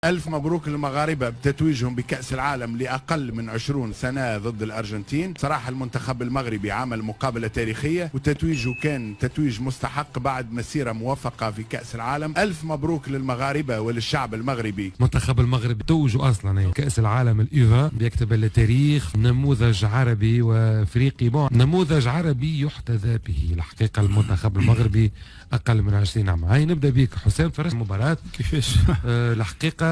ألف مبروك للمغاربة بتتويجهم بكأس العالم لأقل من 20 سنة ضد الأرجنتين. صراحة المنتخب المغربي عمل مقابلة تاريخية وتتويجه كان تتويج مستحق بعد مسيرة موفقة في كأس العالم. ألف مبروك للمغاربة وللشعب المغربي. المنتخب المغربي توجه أصلا كأس العالم الإيفا بيكتب التاريخ، نموذج عربي وافريقي، نموذج عربي يحتذى به. الحقيقة المنتخب المغربي أقل من 20 عام. هاي نبدأ بك حسام في رأس المباراة. كيفاش؟ الحقيقة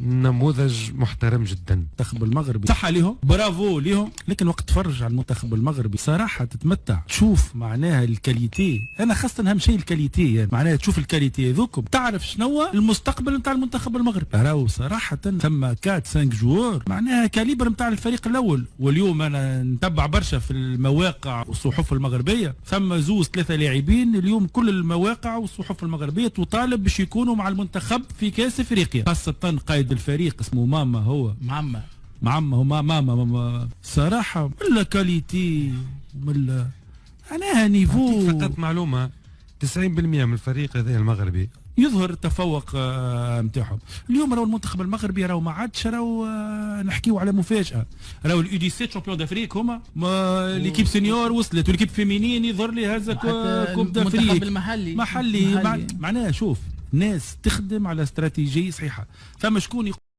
نموذج محترم جدا. المنتخب المغربي صح عليهم، برافو ليهم، لكن وقت تفرج على المنتخب المغربي صراحه تتمتع، تشوف معناها الكاليتي. انا خاصه اهم شيء الكاليتي، يعني معناها تشوف الكاليتي ذوكم تعرف شنو المستقبل نتاع المنتخب المغربي. راهو صراحه ثم 4 5 جوار معناها كاليبر نتاع الفريق الاول. واليوم انا نتبع برشا في المواقع والصحف المغربيه، ثم زوز 3 لاعبين اليوم كل المواقع والصحف المغربيه تطالب باش يكونوا مع المنتخب في كاس افريقيا، خاصه قائد الفريق اسمه ماما، هو ماما صراحة ولا كاليتي ولا معناها نيفو. فقط معلومة 90% من الفريق هذا المغربي يظهر التفوق نتاعهم. اليوم راهو المنتخب المغربي راهو ما عادش راهو نحكيو على مفاجأة. راهو اليو دي 7 شامبيون دافريك هما ليكيب سينيور وصلت، والليكيب فيمينين يظهر لي هذا كوب دافريك المنتخب المحلي معناها شوف ناس تخدم على استراتيجية صحيحة. فما شكون